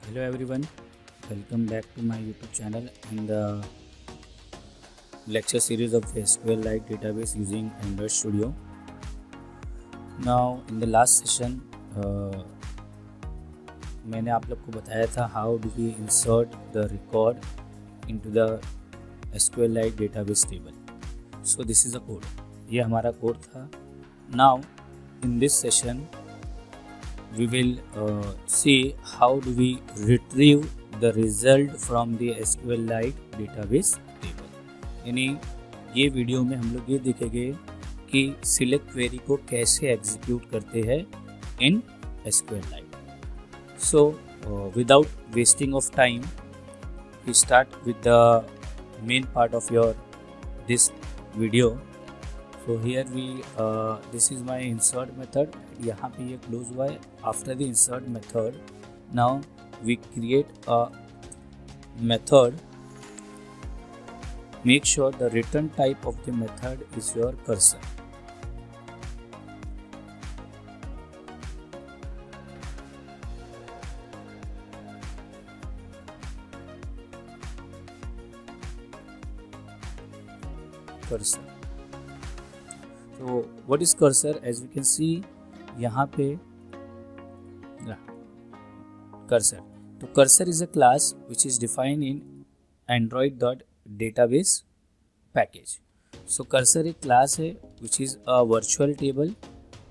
Hello everyone, welcome back to my YouTube channel and the lecture series of the SQLite database using Android Studio. Now in the last session मैंने आप लोग को बताया था how do we insert the record into the SQLite database table. So this is a code. ये हमारा code था. Now in this session we will see how do we retrieve the result from the SQLite database table. यानी ये video में हम लोग ये देखेंगे कि सिलेक्ट क्वेरी को कैसे एग्जीक्यूट करते हैं इन SQLite. So without wasting of time, we start with the main part of this video. So here this is my insert method. यहाँ पे ये क्लोज हुआ है. After the insert method, now we create a method. Make sure the return type of the method is your cursor. Cursor. So what is cursor? As we can see यहाँ पे cursor. तो cursor is a class which is defined in Android.database package. So cursor एक class है which is a virtual table,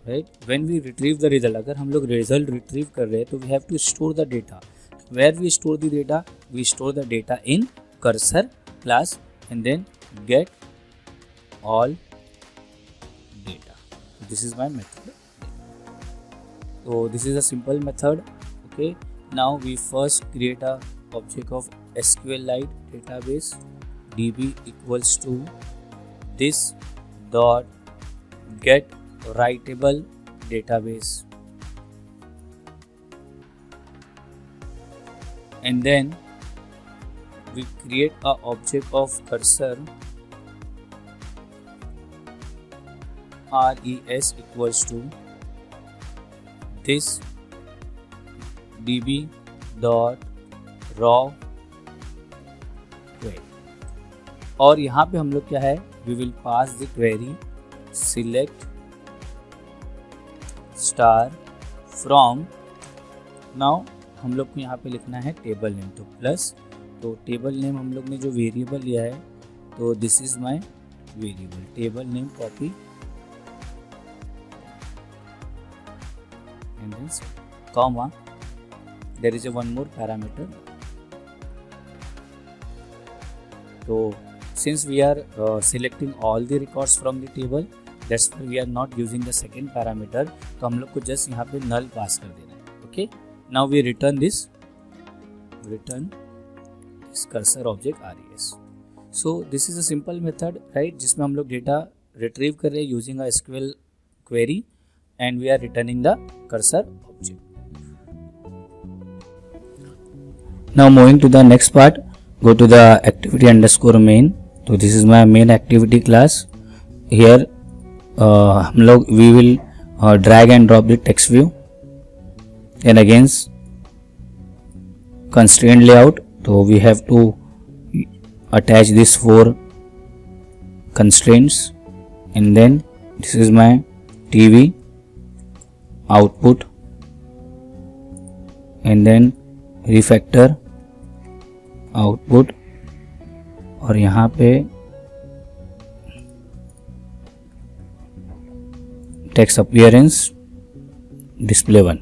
right? When we retrieve the result, अगर हम लोग result retrieve कर रहे हैं तो we have to store the data. Where we store the data? We store the data in cursor class and then get all data. This is my method. So this is a simple method. Okay, now we first create a object of SQLite database db equals to this dot get writable database, and then we create a object of cursor res equals to this db dot raw query. और यहाँ पे हम लोग क्या है, we will pass the query select star from. now हम लोग को यहाँ पे लिखना है टेबल नेम, तो प्लस, तो टेबल नेम हम लोग ने जो वेरिएबल लिया है तो this is my variable table name copy and then comma, there is a one more parameter. So since we are selecting all the records from the table, that's why we are not using the second parameter. तो हम लोग को just यहाँ पे null pass कर देना है. Okay, now we return this cursor object res. So this is a simple method, right, जिसमें हम लोग data retrieve कर रहे हैं using a SQL query and we are returning the cursor object. Now moving to the next part, go to the activity underscore main. So this is my main activity class. Here हम लोग we will drag and drop the text view, and again constraint layout. So we have to attach these 4 constraints, and then this is my TV output, and then refactor output, और यहाँ पे text appearance display 1.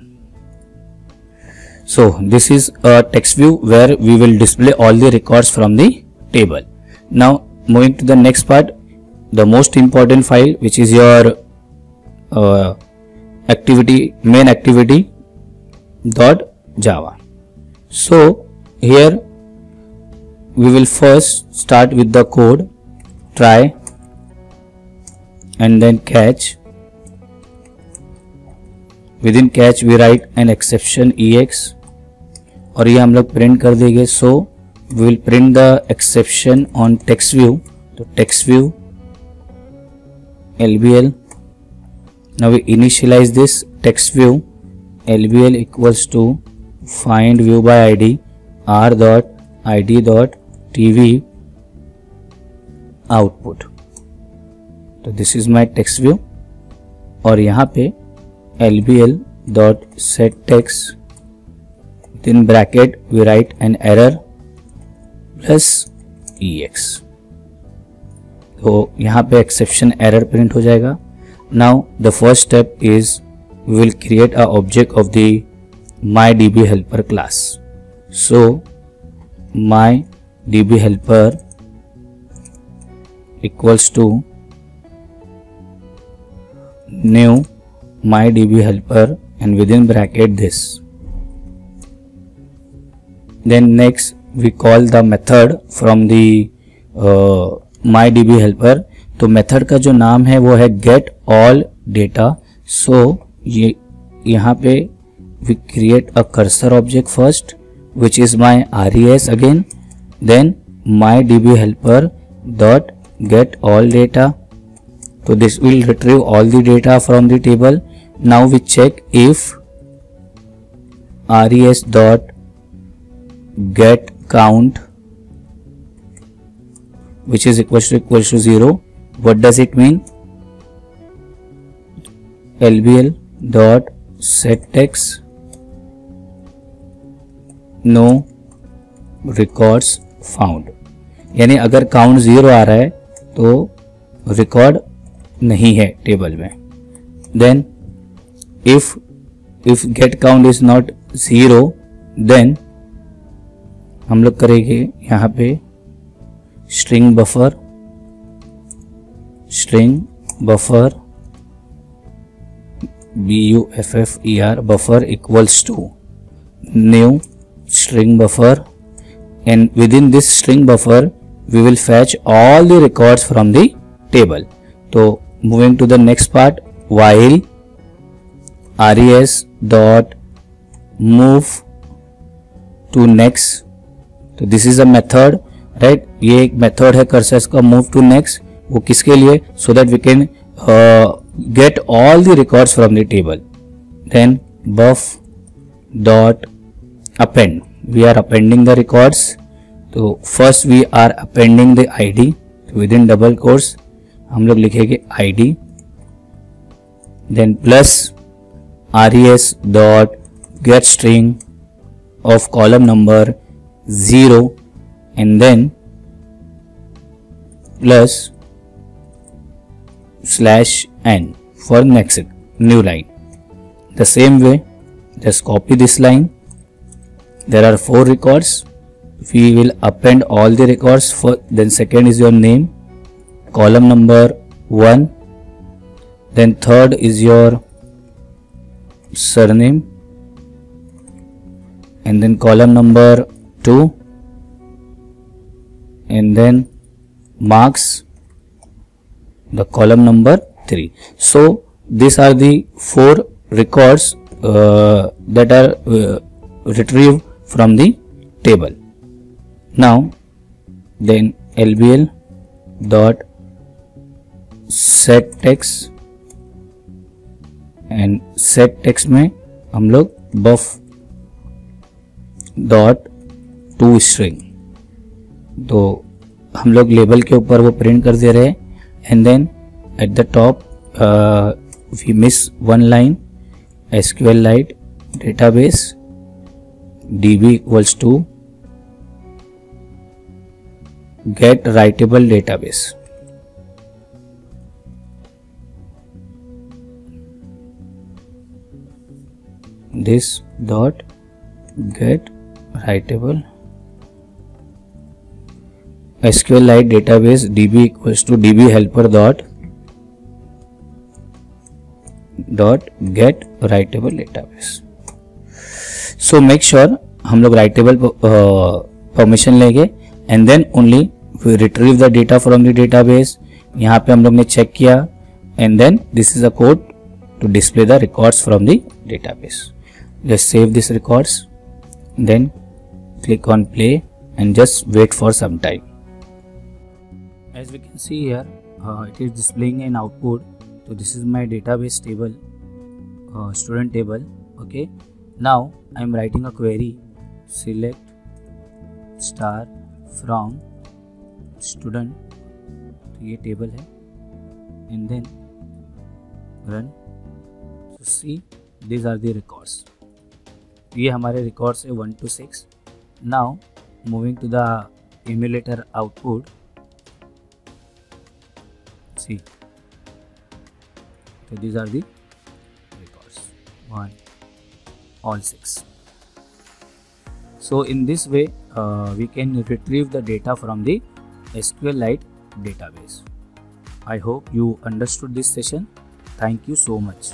So this is a text view where we will display all the records from the table. Now moving to the next part, the most important file, which is your main activity dot java. So here we will first start with the code try and then catch. within catch we write an exception ex, और ये हम लोग print कर देंगे. so we will print the exception on text view. तो text view lbl. Now we initialize this text view lbl equals to find view by id r.id.tv output. तो this is my text view और यहाँ पे lbl.setText within bracket we write an error plus ex. तो यहाँ पे exception error print हो जाएगा. Now the first step is we will create a object of the myDBHelper class. So myDBHelper equals to new myDBHelper and within bracket this. Then next we call the method from the myDBHelper. तो method का जो नाम है वो है get all data. So ये यहाँ पे we create a cursor object first which is my res again, then myDBHelper dot get all data. So this will retrieve all the data from the table. Now we check if res dot get count which is equals to 0. What does it mean? lbl dot setText no records found. यानी अगर count 0 आ रहा है तो record नहीं है table में. Then if get count is not 0 then हम लोग करेंगे यहाँ पे string buffer buffer equals to new string buffer, and within this string buffer we will fetch all the records from the table. So moving to the next part, while res dot move to next. तो this is a method, right? ये एक method है cursor का move to next. वो किसके लिए? So that we can get all the records from the table. Then buff dot append. We are appending the records. तो first we are appending the id. Within double quotes हम लोग लिखेंगे id. Then plus res dot get string of column number 0 and then plus /n for next new line. The same way, just copy this line. There are 4 records. We will append all the records. For then second is your name, column number 1. Then third is your surname, and then column number 2, and then marks, the column number 3. So these are the 4 records that are retrieved from the table. Now then lbl dot setText and setText में हम लोग buff dot to string. तो हम लोग label के ऊपर वो print कर दे रहे हैं. And then at the top we miss one line, SQLite database db equals to get writable database. This dot get writable SQLite database db equals to dbhelper dot get writable database. So make sure हम लोग writable permission लेंगे and then only we retrieve the data from the database. यहाँ पे हम लोग ने check किया and then this is a code to display the records from the database. Just save these records, then click on play and just wait for some time. As we can see here, it is displaying an output. So this is my database table, student table. Okay, Now I am writing a query, select star from student, तो ये table है, and then run. So see, these are the records. ये हमारे records है 1 to 6. Now moving to the emulator output. See, so these are the records 1, all 6. So in this way we can retrieve the data from the SQLite database. I hope you understood this session. Thank you so much.